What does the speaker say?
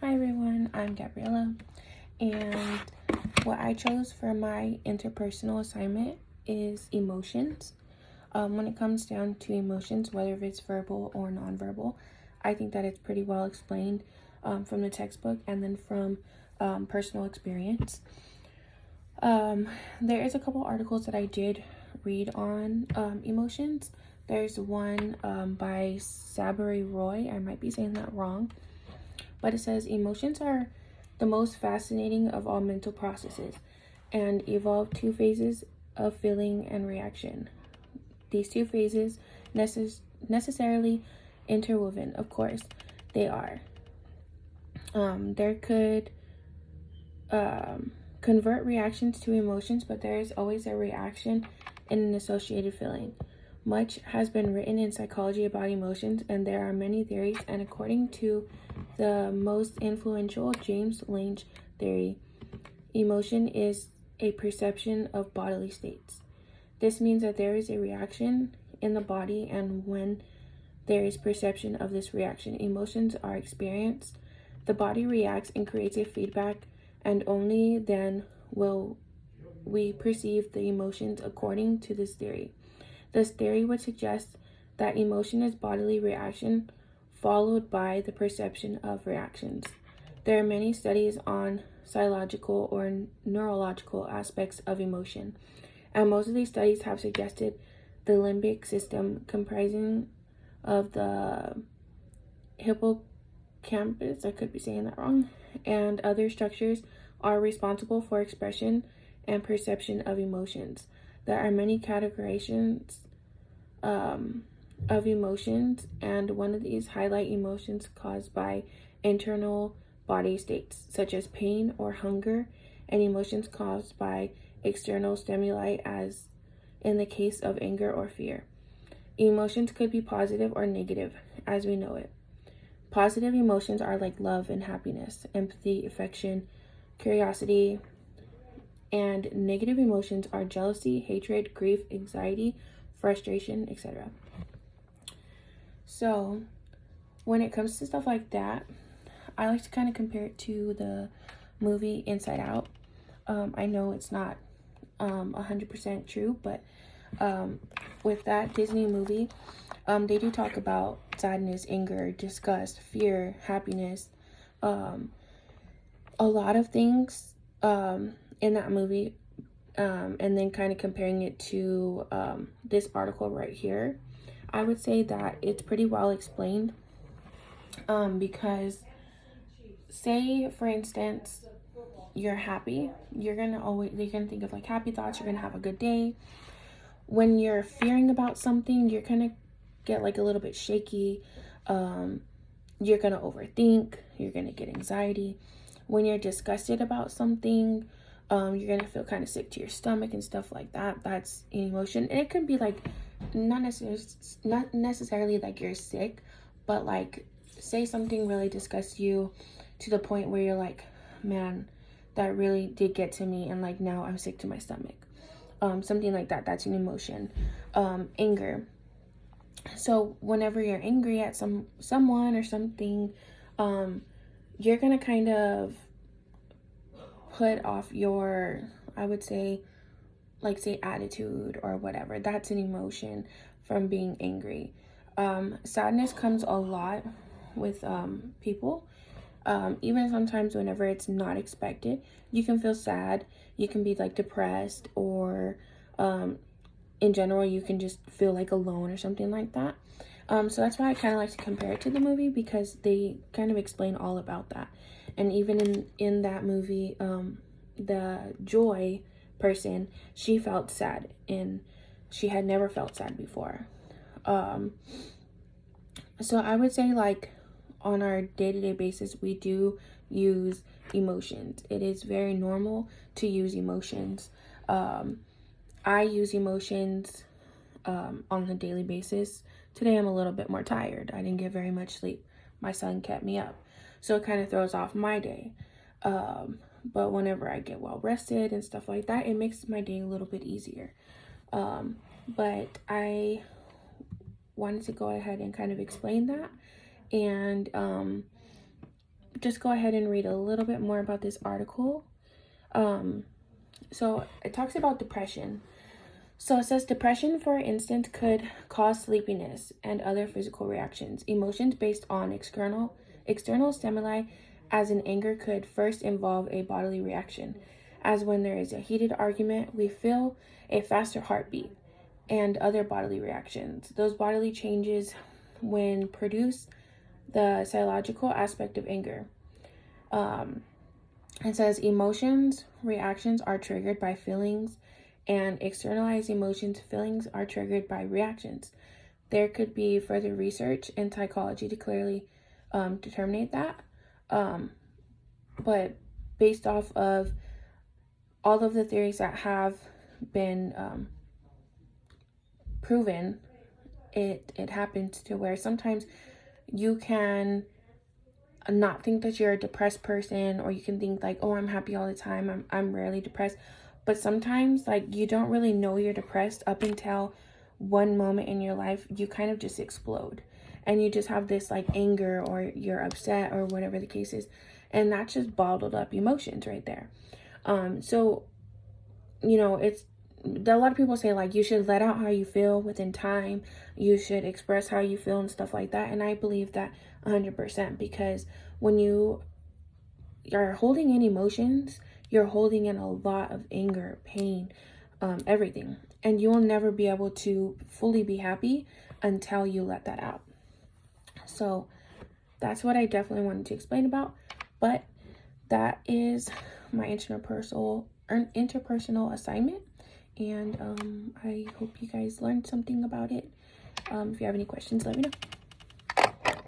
Hi everyone, I'm Gabriella, and what I chose for my interpersonal assignment is emotions. When it comes down to emotions, whether if it's verbal or nonverbal, I think that it's pretty well explained from the textbook and then from personal experience. There is a couple articles that I did read on emotions. There's one by Sabari Roy. I might be saying that wrong. But it says emotions are the most fascinating of all mental processes and evolve two phases of feeling and reaction. These two phases necessarily interwoven, of course, they are. There could convert reactions to emotions, but there is always a reaction and an associated feeling. Much has been written in psychology about emotions, and there are many theories, and according to the most influential James Lange theory, emotion is a perception of bodily states. This means that there is a reaction in the body, and when there is perception of this reaction, emotions are experienced. The body reacts and creates a feedback, and only then will we perceive the emotions according to this theory. This theory would suggest that emotion is bodily reaction followed by the perception of reactions. There are many studies on psychological or neurological aspects of emotion, and most of these studies have suggested the limbic system comprising of the hippocampus, I could be saying that wrong, and other structures are responsible for expression and perception of emotions. There are many categorizations of emotions, and one of these highlight emotions caused by internal body states, such as pain or hunger, and emotions caused by external stimuli, as in the case of anger or fear. Emotions could be positive or negative, as we know it. Positive emotions are like love and happiness, empathy, affection, curiosity, and negative emotions are jealousy, hatred, grief, anxiety, frustration, etc. So when it comes to stuff like that, I like to kind of compare it to the movie Inside Out. I know it's not 100% true, but with that Disney movie, they do talk about sadness, anger, disgust, fear, happiness, a lot of things in that movie, and then kind of comparing it to this article right here. I would say that it's pretty well explained, because say for instance you're happy, you're gonna think of like happy thoughts, you're gonna have a good day. When you're fearing about something, you're gonna get like a little bit shaky, you're gonna overthink, you're gonna get anxiety. When you're disgusted about something, you're gonna feel kind of sick to your stomach and stuff like that. That's an emotion, and it could be like not necessarily like you're sick, but like say something really disgusts you to the point where you're like, man, that really did get to me, and like now I'm sick to my stomach. Something like that, that's an emotion. Anger. So whenever you're angry at someone or something, you're gonna kind of put off your, I would say, like say attitude or whatever. That's an emotion from being angry. Sadness comes a lot with people. Even sometimes whenever it's not expected, you can feel sad, you can be like depressed, or in general you can just feel like alone or something like that. So that's why I kind of like to compare it to the movie, because they kind of explain all about that. And even in that movie, the Joy person, she felt sad, and she had never felt sad before. So I would say, like, on our day-to-day basis, we do use emotions. It is very normal to use emotions. I use emotions on a daily basis. Today I'm a little bit more tired. I didn't get very much sleep. My son kept me up, so it kind of throws off my day. But whenever I get well rested and stuff like that, it makes my day a little bit easier. But I wanted to go ahead and kind of explain that, and just go ahead and read a little bit more about this article. So it talks about depression. So it says depression, for instance, could cause sleepiness and other physical reactions. Emotions based on external stimuli, as in anger, could first involve a bodily reaction. As when there is a heated argument, we feel a faster heartbeat and other bodily reactions. Those bodily changes, when produce the psychological aspect of anger. It says emotions, reactions are triggered by feelings, and externalized emotions, feelings are triggered by reactions. There could be further research in psychology to clearly determine that. But based off of all of the theories that have been proven, it happens to where sometimes you can not think that you're a depressed person, or you can think like, oh, I'm happy all the time, I'm rarely depressed. But sometimes, like, you don't really know you're depressed up until one moment in your life you kind of just explode and you just have this like anger, or you're upset, or whatever the case is, and that's just bottled up emotions right there. So you know, it's a lot of people say like you should let out how you feel within time, you should express how you feel and stuff like that, and I believe that 100%, because when you are holding in emotions, you're holding in a lot of anger, pain, everything, and you will never be able to fully be happy until you let that out. So that's what I definitely wanted to explain about. But that is my interpersonal assignment, and I hope you guys learned something about it. If you have any questions, let me know.